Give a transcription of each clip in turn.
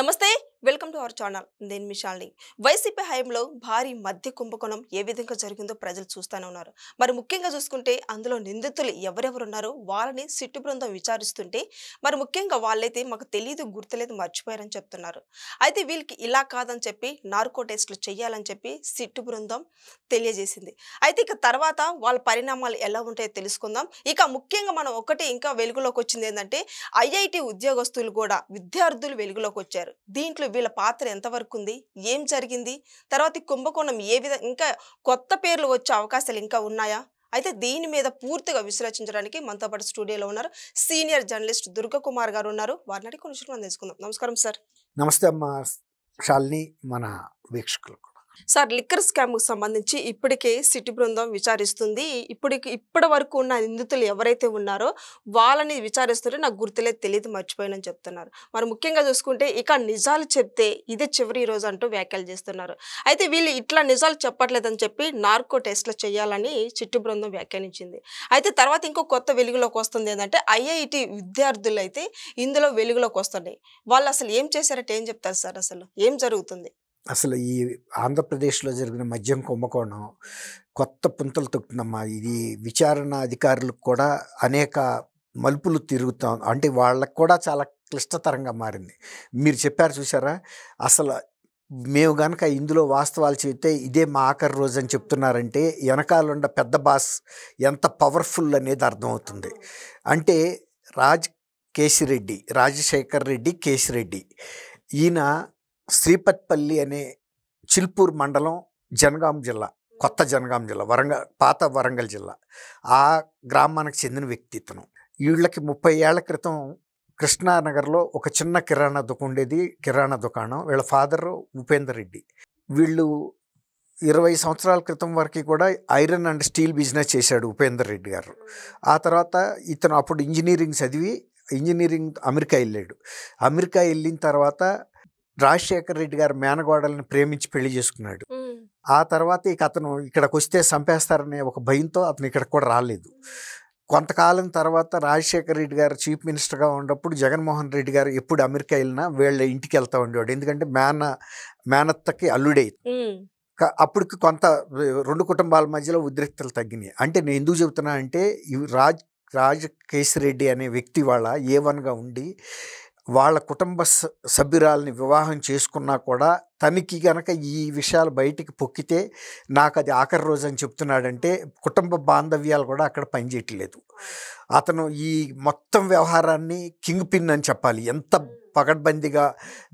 నమస్తే welcome to our channel నేను మిషాల్ని YCP హయాంలో భారీ మద్య కుంభకోణం ఏ విధంగా జరిగిందో ప్రజలు చూస్తూనే ఉన్నారు. మరి ముఖ్యంగా చూసుకుంటే అందులో నిందితులు ఎవరెవరు ఉన్నారో వాళ్ళని సిట్టు బృందం విచారిస్తుంటే మరి ముఖ్యంగా వాళ్ళైతే మాకు తెలియదు గుర్తులేదు మర్చిపోయారని చెప్తున్నారు. అయితే వీళ్ళకి ఇలా కాదని చెప్పి నార్కో టెస్టులు చేయాలని చెప్పి సిట్టు బృందం తెలియజేసింది. అయితే ఇక తర్వాత వాళ్ళ పరిణామాలు ఎలా ఉంటాయో తెలుసుకుందాం. ఇక ముఖ్యంగా మనం ఒకటి ఇంకా వెలుగులోకి వచ్చింది ఏంటంటే ఐఐటి ఉద్యోగస్తులు కూడా విద్యార్థులు వెలుగులోకి వచ్చారు. దీంట్లో వీళ్ళ పాత్ర ఎంతవరకు ఉంది, ఏం జరిగింది, తర్వాత ఈ కుంభకోణం ఏ విధంగా ఇంకా కొత్త పేర్లు వచ్చే అవకాశాలు ఇంకా ఉన్నాయా? అయితే దీని మీద పూర్తిగా విశ్లేషించడానికి మనతో పాటు స్టూడియోలో ఉన్నారు సీనియర్ జర్నలిస్ట్ దుర్గకుమార్ గారు ఉన్నారు. వారిని అడిగి కొన్ని విషయాలు మనం తెలుసుకుందాం. నమస్కారం సార్. నమస్తే అమ్మ శాలిని, మన వీక్షకులు కూడా. సార్, లిక్కర్ స్కామ్కు సంబంధించి ఇప్పటికే సిటీ బృందం విచారిస్తుంది. ఇప్పటి వరకు ఉన్న నిందితులు ఎవరైతే ఉన్నారో వాళ్ళని విచారిస్తుంటే నాకు గుర్తులేదు, తెలియదు, మర్చిపోయానని చెప్తున్నారు. మరి ముఖ్యంగా చూసుకుంటే ఇక నిజాలు చెప్తే ఇదే చివరి రోజు అంటూ వ్యాఖ్యలు చేస్తున్నారు. అయితే వీళ్ళు ఇట్లా నిజాలు చెప్పట్లేదని చెప్పి నార్కో టెస్టులు చేయాలని సిటీ బృందం వ్యాఖ్యానించింది. అయితే తర్వాత ఇంకో కొత్త వెలుగులోకి వస్తుంది ఏంటంటే ఐఐటి విద్యార్థులు అయితే ఇందులో వెలుగులోకి వస్తున్నాయి. వాళ్ళు అసలు ఏం చేశారంటే ఏం చెప్తారు సార్? అసలు ఏం జరుగుతుంది? అసలు ఈ ఆంధ్రప్రదేశ్లో జరిగిన మద్యం కుంభకోణం కొత్త పుంతలు తొక్కుతుందమ్మా. ఇది విచారణ అధికారులకు కూడా అనేక మలుపులు తిరుగుతాం, అంటే వాళ్ళకు కూడా చాలా క్లిష్టతరంగా మారింది. మీరు చెప్పారు చూసారా, అసలు మేము కనుక ఇందులో వాస్తవాలు చెబితే ఇదే మా ఆఖరి రోజు అని చెప్తున్నారంటే వెనకాలండ పెద్ద బాస్ ఎంత పవర్ఫుల్ అనేది అర్థమవుతుంది. అంటే రాజశేఖర్ రెడ్డి కేశిరెడ్డి, ఈయన శ్రీపత్పల్లి అనే చిల్పూర్ మండలం, జనగాం జిల్లా, కొత్త జనగాం జిల్లా, పాత వరంగల్ జిల్లా, ఆ గ్రామానికి చెందిన వ్యక్తి ఇతను. వీళ్ళకి 30 ఏళ్ల క్రితం కృష్ణానగర్లో ఒక చిన్న కిరాణా దుకాణం. వీళ్ళ ఫాదరు ఉపేందర్ రెడ్డి. వీళ్ళు 20 సంవత్సరాల క్రితం వరకు కూడా ఐరన్ అండ్ స్టీల్ బిజినెస్ చేశాడు ఉపేందర్ రెడ్డి గారు. ఆ తర్వాత ఇతను అప్పుడు ఇంజనీరింగ్ అమెరికా వెళ్ళాడు. అమెరికా వెళ్ళిన తర్వాత రాజశేఖర్ రెడ్డి గారు మేనగోడల్ని ప్రేమించి పెళ్లి చేసుకున్నాడు. ఆ తర్వాత ఇక అతను ఇక్కడికి వస్తే చంపేస్తారనే ఒక భయంతో అతను ఇక్కడికి కూడా రాలేదు. కొంతకాలం తర్వాత రాజశేఖర్ రెడ్డి గారు చీఫ్ మినిస్టర్గా ఉన్నప్పుడు జగన్మోహన్ రెడ్డి గారు ఎప్పుడు అమెరికా వెళ్ళినా వీళ్ళ ఇంటికి వెళ్తూ ఉండేవాడు. ఎందుకంటే మేనత్తకి అల్లుడే. అప్పటికి కొంత 2 కుటుంబాల మధ్యలో ఉద్రిక్తలు తగ్గినాయి. అంటే నేను ఎందుకు చెబుతున్నా అంటే కేశిరెడ్డి అనే వ్యక్తి వాళ్ళ A1గా ఉండి వాళ్ళ కుటుంబ సభ్యురాలని వివాహం చేసుకున్నా కూడా తనకి గనక ఈ విషయాలు బయటికి పొక్కితే నాకు అది ఆఖరి రోజు అని చెప్తున్నాడంటే కుటుంబ బాంధవ్యాలు కూడా అక్కడ పనిచేయట్లేదు. అతను ఈ మొత్తం వ్యవహారాన్ని కింగ్ పిన్ అని చెప్పాలి. ఎంత పకడ్బందీగా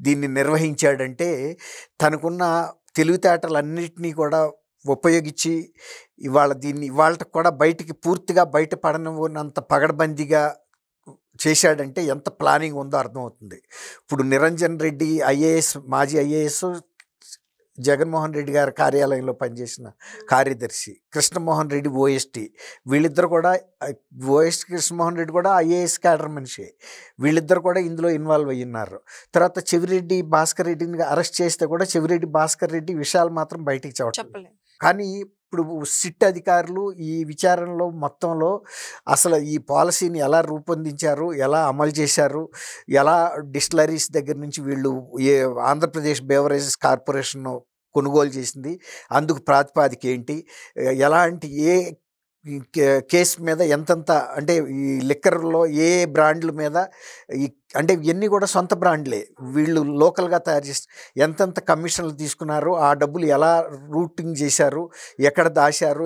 దీన్ని నిర్వహించాడంటే తనకున్న తెలివితేటలన్నిటినీ కూడా ఉపయోగించి ఇవాళ కూడా బయటికి పూర్తిగా బయటపడనంత పకడ్బందీగా చేశాడంటే ఎంత ప్లానింగ్ ఉందో అర్థమవుతుంది. ఇప్పుడు నిరంజన్ రెడ్డి మాజీ ఐఏఎస్, జగన్మోహన్ రెడ్డి గారి కార్యాలయంలో పనిచేసిన కార్యదర్శి, కృష్ణమోహన్ రెడ్డి OST, వీళ్ళిద్దరు కూడా కృష్ణమోహన్ రెడ్డి కూడా IAS క్యాడర్ మనిషి. వీళ్ళిద్దరు కూడా ఇందులో ఇన్వాల్వ్ అయ్యి ఉన్నారు. తర్వాత చెవిరెడ్డి భాస్కర్ రెడ్డిని అరెస్ట్ చేస్తే కూడా చెవిరెడ్డి భాస్కర్ రెడ్డి విషయాలు మాత్రం బయటికి చెప్పలేదు. కానీ ఇప్పుడు సిట్ అధికారులు ఈ విచారణలో మొత్తంలో అసలు ఈ పాలసీని ఎలా రూపొందించారు, ఎలా అమలు చేశారు, ఎలా డిస్టిలరీస్ దగ్గర నుంచి వీళ్ళు ఆంధ్రప్రదేశ్ బేవరేజెస్ కార్పొరేషన్ కొనుగోలు చేసింది, అందుకు ప్రాతిపాదిక ఏంటి, ఎలాంటి కేసు మీద ఎంతంత, అంటే ఈ లిక్కర్లో ఏ బ్రాండ్ల మీద, అంటే ఇవన్నీ కూడా సొంత బ్రాండ్లే, వీళ్ళు లోకల్గా తయారు చేసి ఎంతెంత కమిషన్లు తీసుకున్నారు, ఆ డబ్బులు ఎలా రూటింగ్ చేశారు, ఎక్కడ దాశారు,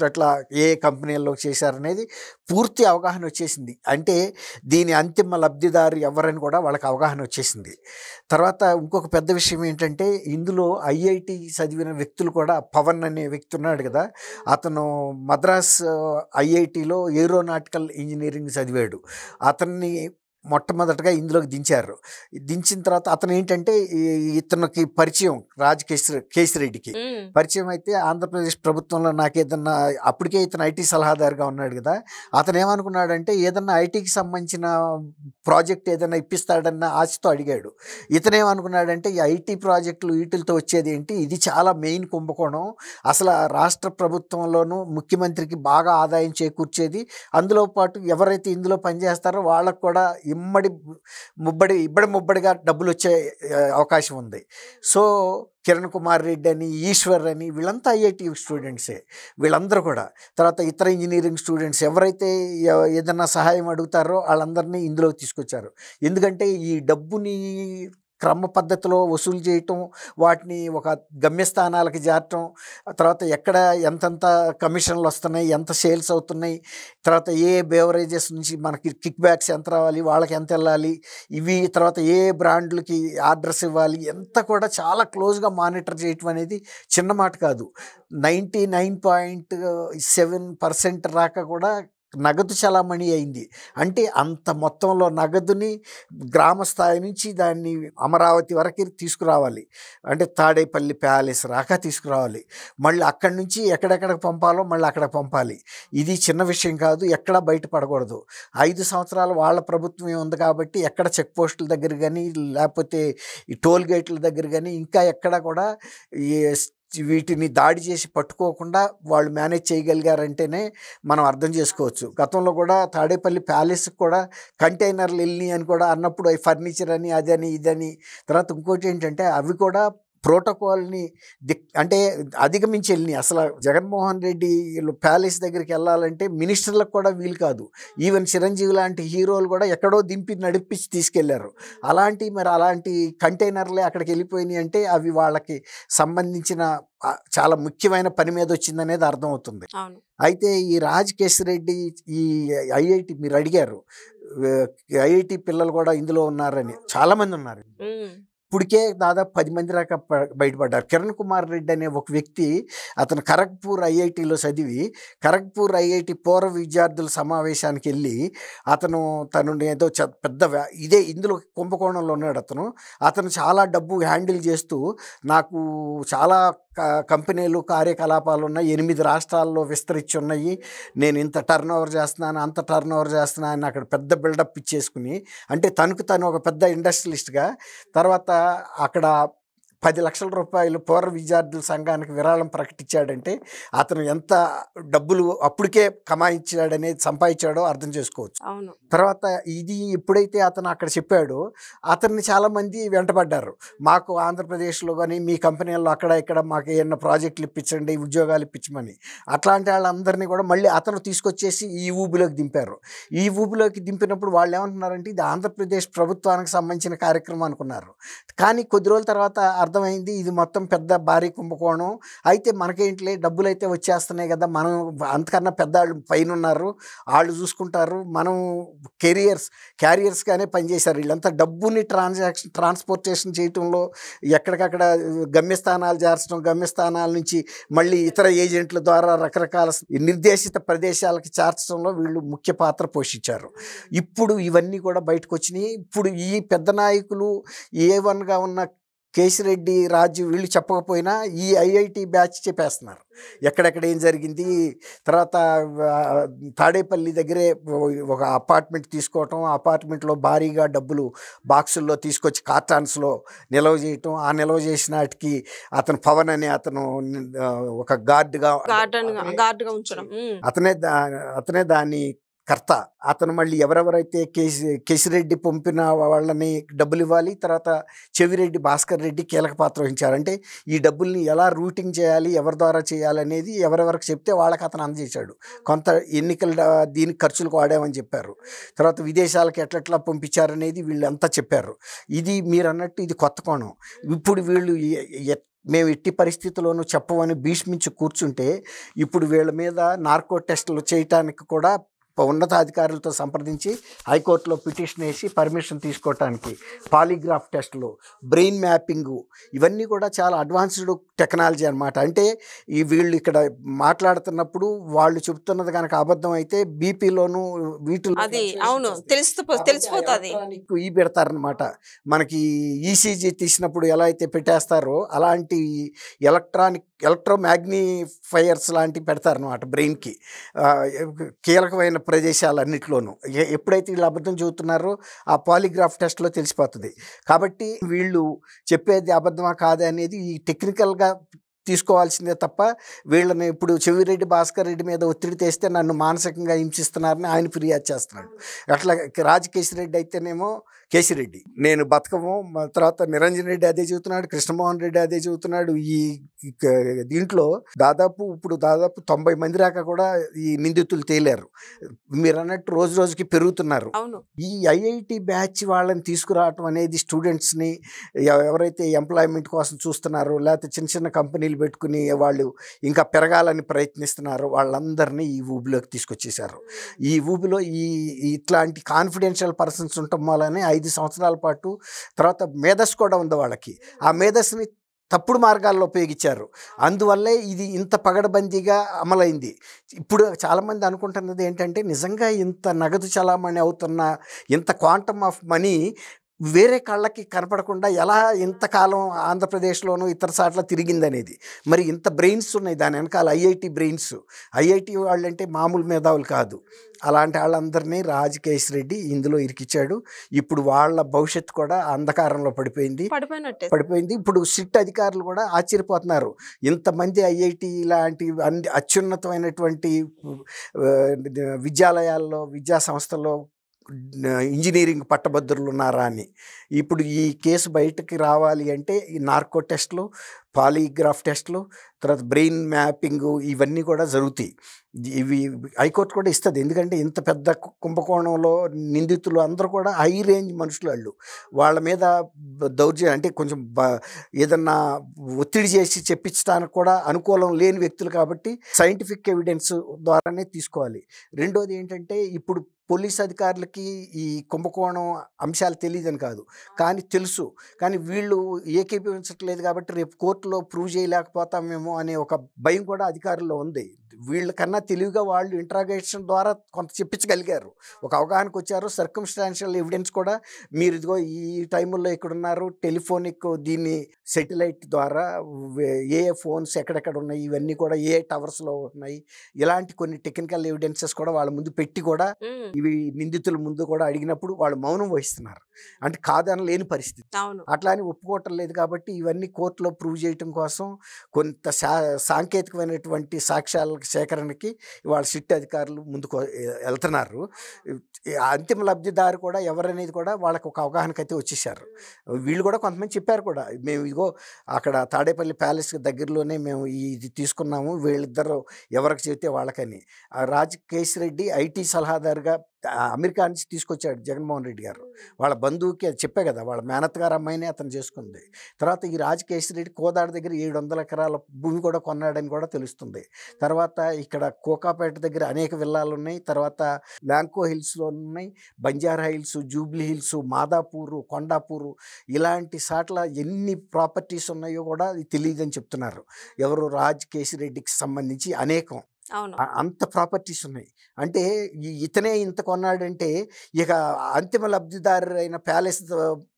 ఎట్లా ఏ కంపెనీల్లో చేశారు అనేది పూర్తి అవగాహన వచ్చేసింది. అంటే దీని అంతిమ లబ్ధిదారు ఎవరని కూడా వాళ్ళకి అవగాహన వచ్చేసింది. తర్వాత ఇంకొక పెద్ద విషయం ఏంటంటే ఇందులో IIT చదివిన వ్యక్తులు కూడా, పవన్ అనే వ్యక్తి ఉన్నాడు కదా, అతను మద్రాస్ IITలో ఏరోనాటికల్ ఇంజనీరింగ్ చదివాడు. అతన్ని మొట్టమొదటగా ఇందులోకి దించిన తర్వాత అతను ఏంటంటే ఇతనికి పరిచయం కేశిరెడ్డికి పరిచయం అయితే ఆంధ్రప్రదేశ్ ప్రభుత్వంలో నాకేదన్నా, అప్పటికే ఇతను IT సలహాదారుగా ఉన్నాడు కదా, అతను ఏమనుకున్నాడంటే ఏదన్నా ఐటీకి సంబంధించిన ప్రాజెక్ట్ ఏదైనా ఇప్పిస్తాడన్న ఆశతో అడిగాడు. ఇతను ఏమనుకున్నాడంటే ఈ IT ప్రాజెక్టులు వీటితో వచ్చేది ఏంటి, ఇది చాలా మెయిన్ కుంభకోణం, అసలు రాష్ట్ర ప్రభుత్వంలోనూ ముఖ్యమంత్రికి బాగా ఆదాయం చేకూర్చేది, అందులో పాటు ఎవరైతే ఇందులో పనిచేస్తారో వాళ్ళకు కూడా ఈ ఇబ్బడి ముబ్బడిగా డబ్బులు వచ్చే అవకాశం ఉంది. సో కిరణ్ కుమార్ రెడ్డి అని, ఈశ్వర్ అని వీళ్ళంతా ఐఐటి స్టూడెంట్సే వీళ్ళందరూ కూడా. తర్వాత ఇతర ఇంజనీరింగ్ స్టూడెంట్స్ ఎవరైతే ఏదన్నా సహాయం అడుగుతారో వాళ్ళందరినీ ఇందులోకి తీసుకొచ్చారు. ఎందుకంటే ఈ డబ్బుని క్రమ పద్ధతిలో వసూలు చేయటం, వాటిని ఒక గమ్యస్థానాలకి చేరటం, తర్వాత ఎక్కడ ఎంతెంత కమిషన్లు వస్తున్నాయి, ఎంత సేల్స్ అవుతున్నాయి, తర్వాత ఏ బేవరేజెస్ నుంచి మనకి కిక్ బ్యాక్స్ ఎంత రావాలి, వాళ్ళకి ఎంత వెళ్ళాలి, ఇవి తర్వాత ఏ బ్రాండ్లకి ఆర్డర్స్ ఇవ్వాలి, ఎంత కూడా చాలా క్లోజ్గా మానిటర్ చేయటం అనేది చిన్న మాట కాదు. 99.7% రాక కూడా నగదు చలామణి అయింది. అంటే అంత మొత్తంలో నగదుని గ్రామ స్థాయి నుంచి దాన్ని అమరావతి వరకు తీసుకురావాలి. అంటే తాడేపల్లి ప్యాలెస్ రాక తీసుకురావాలి. మళ్ళీ అక్కడి నుంచి ఎక్కడెక్కడికి పంపాలో మళ్ళీ అక్కడ పంపాలి. ఇది చిన్న విషయం కాదు, ఎక్కడా బయటపడకూడదు. 5 సంవత్సరాలు వాళ్ళ ప్రభుత్వమే ఉంది కాబట్టి ఎక్కడ చెక్ పోస్టుల దగ్గర కానీ, లేకపోతే ఈ టోల్ గేట్ల దగ్గర కానీ ఇంకా ఎక్కడ కూడా ఈ వీటిని దాడి చేసి పట్టుకోకుండా వాళ్ళు మేనేజ్ చేయగలిగారంటేనే మనం అర్థం చేసుకోవచ్చు. గతంలో కూడా తాడేపల్లి ప్యాలెస్కి కూడా కంటైనర్లు వెళ్ళి అని కూడా అన్నప్పుడు అవి ఫర్నిచర్ అని అదని ఇదని. తర్వాత ఇంకోటి ఏంటంటే అవి కూడా ప్రోటోకాల్ని అంటే అధిగమించి వెళ్ళినాయి. అసలు జగన్మోహన్ రెడ్డి ప్యాలెస్ దగ్గరికి వెళ్ళాలంటే మినిస్టర్లకు కూడా వీలు కాదు. ఈవెన్ చిరంజీవి లాంటి హీరోలు కూడా ఎక్కడో దింపి నడిపించి తీసుకెళ్లారు. అలాంటి కంటైనర్లే అక్కడికి వెళ్ళిపోయినాయి అంటే అవి వాళ్ళకి సంబంధించిన చాలా ముఖ్యమైన పని మీద వచ్చిందనేది అర్థమవుతుంది. అయితే ఈ రాజ్ కేశిరెడ్డి ఈ ఐఐటి మీరు అడిగారు, ఐఐటి పిల్లలు కూడా ఇందులో ఉన్నారని. చాలామంది ఉన్నారు. ఇప్పటికే దాదాపు 10 మంది దాకా బయటపడ్డారు. కిరణ్ కుమార్ రెడ్డి అనే ఒక వ్యక్తి, అతను ఖరగ్పూర్ ఐఐటిలో చదివి ఖరగ్పూర్ ఐఐటి పూర్వ విద్యార్థుల సమావేశానికి వెళ్ళి తను ఏదో పెద్ద ఇందులో కుంభకోణంలో ఉన్నాడు. అతను చాలా డబ్బు హ్యాండిల్ చేస్తూ నాకు చాలా కంపెనీలు కార్యకలాపాలు ఉన్నాయి, 8 రాష్ట్రాల్లో విస్తరించి ఉన్నాయి, నేను ఇంత టర్న్ ఓవర్ చేస్తున్నాను అంత టర్న్ ఓవర్ చేస్తున్నాను అని అక్కడ పెద్ద బిల్డప్ ఇచ్చేసుకుని, అంటే తను ఒక పెద్ద ఇండస్ట్రియలిస్ట్గా తర్వాత అక్కడ 10 లక్షల రూపాయలు పూర్వ విద్యార్థుల సంఘానికి విరాళం ప్రకటించాడంటే అతను ఎంత డబ్బులు అప్పటికే కమాయించాడనేది సంపాదించాడో అర్థం చేసుకోవచ్చు. తర్వాత ఇది ఎప్పుడైతే అతను అక్కడ చెప్పాడో అతన్ని చాలామంది వెంటబడ్డారు. మాకు ఆంధ్రప్రదేశ్లో కానీ మీ కంపెనీల్లో అక్కడ ఇక్కడ మాకు ఏమన్నా ప్రాజెక్టులు ఇప్పించండి, ఉద్యోగాలు ఇప్పించమని. అట్లాంటి వాళ్ళందరినీ కూడా మళ్ళీ అతను తీసుకొచ్చేసి ఈ ఊబిలోకి దింపారు. ఈ ఊబిలోకి దింపినప్పుడు వాళ్ళు ఏమంటున్నారంటే ఇది ఆంధ్రప్రదేశ్ ప్రభుత్వానికి సంబంధించిన కార్యక్రమం అనుకున్నారు. కానీ కొద్ది రోజుల తర్వాత అర్థమైంది ఇది మొత్తం పెద్ద భారీ కుంభకోణం. అయితే మనకేంటిలే డబ్బులు అయితే వచ్చేస్తున్నాయి కదా, మనం అంతకన్నా పెద్దవాళ్ళు పైన ఉన్నారు, వాళ్ళు చూసుకుంటారు, మనం క్యారియర్స్గానే పనిచేశారు. వీళ్ళంతా డబ్బుని ట్రాన్స్పోర్టేషన్ చేయటంలో ఎక్కడికక్కడ గమ్యస్థానాలు చేర్చడం, గమ్యస్థానాల నుంచి మళ్ళీ ఇతర ఏజెంట్ల ద్వారా రకరకాల నిర్దేశిత ప్రదేశాలకి చేర్చడంలో వీళ్ళు ముఖ్య పాత్ర పోషించారు. ఇప్పుడు ఇవన్నీ కూడా బయటకు వచ్చినాయి. ఇప్పుడు ఈ పెద్ద నాయకులు A1గా ఉన్న కేశిరెడ్డి, రాజు వీళ్ళు చెప్పకపోయినా ఈ ఐఐటి బ్యాచ్ చెప్పేస్తున్నారు ఎక్కడెక్కడ ఏం జరిగింది. తర్వాత తాడేపల్లి దగ్గరే ఒక అపార్ట్మెంట్ తీసుకోవటం, ఆ అపార్ట్మెంట్లో భారీగా డబ్బులు బాక్సుల్లో తీసుకొచ్చి కార్టాన్స్లో నిల్వ చేయటం, ఆ నిల్వ చేసిన వాటికి అతను పవన్ అనే అతను ఒక గార్డుగా ఉంచడం, అతనే దాన్ని కర్త. అతను మళ్ళీ ఎవరెవరైతే కేశిరెడ్డి పంపిన వాళ్ళని డబ్బులు ఇవ్వాలి, తర్వాత చెవిరెడ్డి భాస్కర్ రెడ్డి కీలక పాత్ర వహించారు. అంటే ఈ డబ్బుల్ని ఎలా రూటింగ్ చేయాలి, ఎవరి ద్వారా చేయాలనేది ఎవరెవరికి చెప్తే వాళ్ళకి అతను అందజేశాడు. కొంత ఎన్నికల దీనికి ఖర్చులకు వాడామని చెప్పారు. తర్వాత విదేశాలకు ఎట్లెట్లా పంపించారనేది వీళ్ళంతా చెప్పారు. ఇది మీరు అన్నట్టు ఇది కొత్త కోణం. ఇప్పుడు వీళ్ళు మేము ఎట్టి పరిస్థితుల్లోనూ చెప్పమని భీష్మించి కూర్చుంటే ఇప్పుడు వీళ్ళ మీద నార్కో టెస్టులు చేయటానికి కూడా ఉన్నతాధికారులతో సంప్రదించి హైకోర్టులో పిటిషన్ వేసి పర్మిషన్ తీసుకోవటానికి పాలిగ్రాఫ్ టెస్టులు, బ్రెయిన్ మ్యాపింగు, ఇవన్నీ కూడా చాలా అడ్వాన్స్డ్ టెక్నాలజీ అనమాట. అంటే ఈ వీళ్ళు ఇక్కడ మాట్లాడుతున్నప్పుడు వాళ్ళు చెబుతున్నది కనుక అబద్ధం అయితే బీపీలోను వీటిలో తెలిసిపోతుంది ఈ పెడతారనమాట. మనకి ఈసీజీ తీసినప్పుడు ఎలా అయితే పెట్టేస్తారో అలాంటి ఎలక్ట్రోమాగ్నిఫైయర్స్ లాంటివి పెడతారనమాట బ్రెయిన్కి, కీలకమైన ప్రదేశాలన్నింటిలోనూ. ఎప్పుడైతే వీళ్ళు అబద్ధం చెబుతున్నారో ఆ పాలిగ్రాఫ్ టెస్ట్లో తెలిసిపోతుంది. కాబట్టి వీళ్ళు చెప్పేది అబద్ధమా కాదా అనేది ఈ టెక్నికల్గా తీసుకోవాల్సిందే తప్ప వీళ్ళని ఇప్పుడు చెవిరెడ్డి భాస్కర్ రెడ్డి మీద ఒత్తిడి తెస్తే నన్ను మానసికంగా హింసిస్తున్నారని ఆయన ఫిర్యాదు చేస్తున్నాడు. అట్లా రాజకేశిరెడ్డి అయితేనేమో కేశిరెడ్డి నేను బతకము, తర్వాత నిరంజన్ రెడ్డి అదే చెబుతున్నాడు, కృష్ణమోహన్ రెడ్డి అదే చెబుతున్నాడు. దీంట్లో దాదాపు 90 మంది దాకా కూడా ఈ నిందితులు తేలారు. మీరు అన్నట్టు రోజు రోజుకి పెరుగుతున్నారు. ఈ ఐఐటి బ్యాచ్ వాళ్ళని తీసుకురావటం అనేది స్టూడెంట్స్ని ఎవరైతే ఎంప్లాయ్మెంట్ కోసం చూస్తున్నారో లేకపోతే చిన్న చిన్న కంపెనీలు పెట్టుకుని వాళ్ళు ఇంకా పెరగాలని ప్రయత్నిస్తున్నారో వాళ్ళందరినీ ఈ ఊబిలోకి తీసుకొచ్చేసారు. ఈ ఊబిలో ఇట్లాంటి కాన్ఫిడెన్షియల్ పర్సన్స్ ఉండటం వల్లనే 5 సంవత్సరాల పాటు తర్వాత మేధస్సు కూడా ఉంది వాళ్ళకి. ఆ మేధస్సుని తప్పుడు మార్గాల్లో ఉపయోగించారు. అందువల్లే ఇది ఇంత పగడబందీగా అమలైంది. ఇప్పుడు చాలామంది అనుకుంటున్నది ఏంటంటే నిజంగా ఇంత నగదు చలామణి అవుతున్న ఇంత క్వాంటమ్ ఆఫ్ మనీ వేరే కళ్ళకి కనపడకుండా ఎలా ఇంతకాలం ఆంధ్రప్రదేశ్లోనూ ఇతర సార్లు తిరిగిందనేది. మరి ఇంత బ్రెయిన్స్ ఉన్నాయి దాని వెనకాల, ఐఐటి బ్రెయిన్స్. ఐఐటి వాళ్ళంటే మామూలు మేధావులు కాదు. అలాంటి వాళ్ళందరినీ రాజకేశిరెడ్డి ఇందులో ఇరికిచ్చాడు. ఇప్పుడు వాళ్ళ భవిష్యత్తు కూడా అంధకారంలో పడిపోయింది. ఇప్పుడు సిట్ అధికారులు కూడా ఆశ్చర్యపోతున్నారు. ఇంతమంది ఐఐటి లాంటి అత్యున్నతమైనటువంటి విద్యాలయాల్లో, విద్యా సంస్థల్లో ఇంజనీరింగ్ పట్టభద్రులు ఉన్నారా అని. ఇప్పుడు ఈ కేసు బయటకి రావాలి అంటే ఈ నార్కో టెస్టులు, పాలీగ్రాఫ్ టెస్టులు, తర్వాత బ్రెయిన్ మ్యాపింగు ఇవన్నీ కూడా జరుగుతాయి. ఇవి హైకోర్టు కూడా ఇస్తుంది. ఎందుకంటే ఇంత పెద్ద కుంభకోణంలో నిందితులు అందరూ కూడా హై రేంజ్ మనుషులు. వాళ్ళ మీద దౌర్జన్యం అంటే కొంచెం ఏదన్నా ఒత్తిడి చేసి చెప్పించడానికి కూడా అనుకూలం లేని వ్యక్తులు కాబట్టి సైంటిఫిక్ ఎవిడెన్స్ ద్వారానే తీసుకోవాలి. రెండోది ఏంటంటే ఇప్పుడు పోలీస్ అధికారులకి ఈ కుంభకోణం అంశాలు తెలియదని కాదు, కానీ తెలుసు. కానీ వీళ్ళు ఏకీభవించట్లేదు కాబట్టి రేపు కోర్టులో ప్రూవ్ చేయలేకపోతామేమో అనే ఒక భయం కూడా అధికారుల్లో ఉంది. వీళ్ళకన్నా తెలివిగా వాళ్ళు ఇంట్రాగేషన్ ద్వారా కొంత చెప్పించగలిగారు, ఒక అవగాహనకు వచ్చారు. సర్కమ్స్టాన్షియల్ ఎవిడెన్స్ కూడా మీరు ఇదిగో ఈ టైముల్లో ఇక్కడున్నారు, టెలిఫోనిక్ దీన్ని సెటిలైట్ ద్వారా ఏ ఫోన్స్ ఎక్కడెక్కడ ఉన్నాయి, ఇవన్నీ కూడా ఏ టవర్స్లో ఉన్నాయి, ఇలాంటి కొన్ని టెక్నికల్ ఎవిడెన్సెస్ కూడా వాళ్ళ ముందు పెట్టి కూడా ఇవి నిందితుల ముందు కూడా అడిగినప్పుడు వాళ్ళు మౌనం వహిస్తున్నారు. అంటే కాదనలేని పరిస్థితి. అట్లా అని ఒప్పుకోవటం లేదు. కాబట్టి ఇవన్నీ కోర్టులో ప్రూవ్ చేయటం కోసం కొంత సాంకేతికమైనటువంటి సాక్ష్యాల సేకరణకి వాళ్ళ సిట్ అధికారులు ముందుకు వెళ్తున్నారు. అంతిమ లబ్ధిదారు కూడా ఎవరనేది కూడా వాళ్ళకి ఒక అవగాహనకు అయితే వచ్చేసారు. వీళ్ళు కూడా కొంతమంది చెప్పారు కూడా, మేము ఇదిగో అక్కడ తాడేపల్లి ప్యాలెస్ దగ్గరలోనే మేము ఇది తీసుకున్నాము, వీళ్ళిద్దరూ ఎవరికి చెబితే వాళ్ళకని. రాజకేశిరెడ్డి ఐటీ సలహాదారుగా అమెరికా నుంచి తీసుకొచ్చాడు జగన్మోహన్ రెడ్డి గారు. వాళ్ళ బంధువుకి అది చెప్పే కదా, వాళ్ళ మేనత్ గారు అమ్మాయినే అతను చేసుకుంది. తర్వాత ఈ రాజకేశిరెడ్డి కోదాడ దగ్గర 700 ఎకరాల భూమి కూడా కొన్నాడని కూడా తెలుస్తుంది. తర్వాత ఇక్కడ కోకాపేట దగ్గర అనేక విల్లాలు ఉన్నాయి. తర్వాత ల్యాంకో హిల్స్లో ఉన్నాయి, Banjara hills, Jubilee hills, Madhapur, Kondapur, ఇలాంటి సాట్ల ఎన్ని ప్రాపర్టీస్ ఉన్నాయో కూడా తెలియదని చెప్తున్నారు. ఎవరు రాజకేశిరెడ్డికి సంబంధించి అనేకం అంత ప్రాపర్టీస్ ఉన్నాయి. అంటే ఇతనే ఇంత కొన్నాడంటే ఇక అంతిమ లబ్ధిదారు అయిన ప్యాలెస్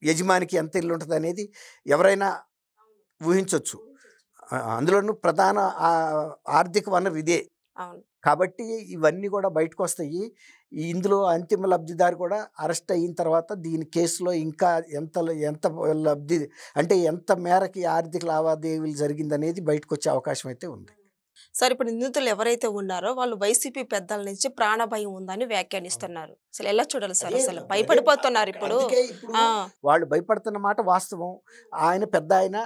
యజమానికి ఎంత ఇల్లు ఉంటుంది అనేది ఎవరైనా ఊహించవచ్చు. అందులోనూ ప్రధాన ఆర్థిక వనరు ఇదే. కాబట్టి ఇవన్నీ కూడా బయటకు వస్తాయి. ఇందులో అంతిమ లబ్ధిదారు కూడా అరెస్ట్ అయిన తర్వాత దీని కేసులో ఇంకా ఎంత లబ్ధి అంటే ఎంత మేరకి ఆర్థిక లావాదేవీలు జరిగిందనేది బయటకు వచ్చే అవకాశం అయితే ఉంది. సార్, ఇప్పుడు నిందితులు ఎవరైతే ఉన్నారో వాళ్ళు వైసీపీ పెద్దల నుంచి ప్రాణభయం ఉందని వ్యాఖ్యానిస్తున్నారు. అసలు ఎలా చూడాలి సార్? అసలు భయపడిపోతున్నారు ఇప్పుడు. వాళ్ళు భయపడుతున్న మాట వాస్తవం. ఆయన పెద్ద ఆయన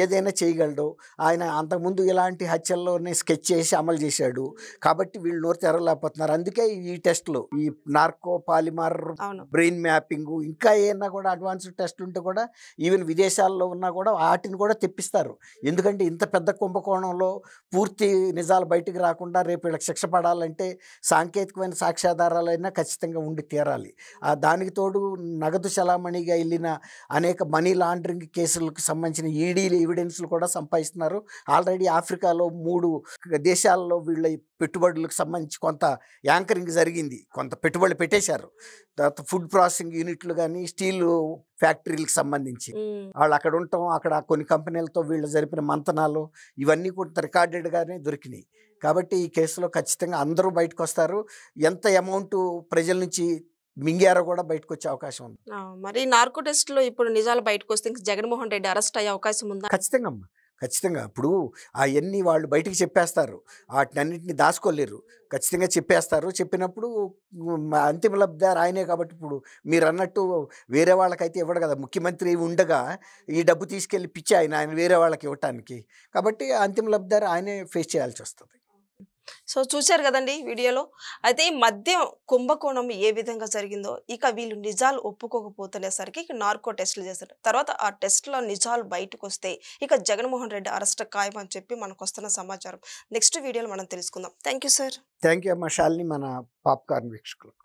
ఏదైనా చేయగలడు. ఆయన అంతకుముందు ఇలాంటి హత్యల్లోనే స్కెచ్ చేసి అమలు చేశాడు కాబట్టి వీళ్ళు నోరు తెరవలేకపోతున్నారు. అందుకే ఈ టెస్టులు, ఈ నార్కో పాలిమర్ బ్రెయిన్ మ్యాపింగ్, ఇంకా ఏమన్నా కూడా అడ్వాన్స్డ్ టెస్టులు ఉంటే కూడా ఈవెన్ విదేశాల్లో ఉన్నా కూడా వాటిని కూడా తెప్పిస్తారు. ఎందుకంటే ఇంత పెద్ద కుంభకోణంలో పూర్తి నిజాలు బయటకు రాకుండా రేపు వీళ్ళకి శిక్ష పడాలంటే సాంకేతికమైన సాక్ష్యాధారాలైనా ఖచ్చితంగా ఉండి తీరాలి. దానికి తోడు నగదు చలామణిగా వెళ్ళిన అనేక మనీ లాండరింగ్ కేసులకు సంబంధించిన ఈడీ ఎవిడెన్స్లు కూడా సంపాదిస్తున్నారు. ఆల్రెడీ ఆఫ్రికాలో 3 దేశాల్లో వీళ్ళ పెట్టుబడులకు సంబంధించి కొంత యాంకరింగ్ జరిగింది, కొంత పెట్టుబడులు పెట్టేశారు. తర్వాత ఫుడ్ ప్రాసెసింగ్ యూనిట్లు కానీ స్టీల్ ఫ్యాక్టరీలకు సంబంధించి వాళ్ళు అక్కడ ఉండటం, అక్కడ కొన్ని కంపెనీలతో వీళ్ళు జరిపిన మంతనాలు ఇవన్నీ కూడా రికార్డెడ్గానే దొరికినాయి. కాబట్టి ఈ కేసులో ఖచ్చితంగా అందరూ బయటకు వస్తారు. ఎంత అమౌంట్ ప్రజల నుంచి మింగారో కూడా బయటకు వచ్చే అవకాశం ఉంది. మరి నార్కో టెస్ట్ లో ఇప్పుడు నిజాలు బయటకు వస్తే జగన్మోహన్ రెడ్డి అరెస్ట్ అయ్యే అవకాశం ఉందా? ఖచ్చితంగా అమ్మా, ఖచ్చితంగా. ఇప్పుడు అయన్నీ వాళ్ళు బయటికి చెప్పేస్తారు. ఆటినన్నిటిని దాచుకోలేరు. ఖచ్చితంగా చెప్పేస్తారు. చెప్పినప్పుడు అంతిమ లబ్ధిదారు ఆయనే కాబట్టి ఇప్పుడు మీరన్నట్టు వేరే వాళ్ళకైతే ఇవ్వడు కదా! ముఖ్యమంత్రి ఉండగా ఈ డబ్బు తీసుకెళ్ళి పిచ్చి ఆయన వేరే వాళ్ళకి ఇవ్వటానికి. కాబట్టి అంతిమ లబ్ధిదారు ఆయనే ఫేస్ చేయాల్సొస్తది. సో చూశారు కదండి వీడియోలో. అయితే ఈ మద్యం కుంభకోణం ఏ విధంగా జరిగిందో, ఇక వీళ్ళు నిజాలు ఒప్పుకోకపోతునేసరికి ఇక నార్కో టెస్టులు చేశారు. తర్వాత ఆ టెస్ట్‌లో నిజాలు బయటకొస్తే ఇక జగన్మోహన్ రెడ్డి అరెస్ట్ ఖాయం అని చెప్పి మనకొస్తున్న సమాచారం. నెక్స్ట్ వీడియోలో మనం తెలుసుకుందాం. Thank you sir. Thank you అమ్మ శాలిని, మన పాప్‌కార్న్ వీక్షకులకు.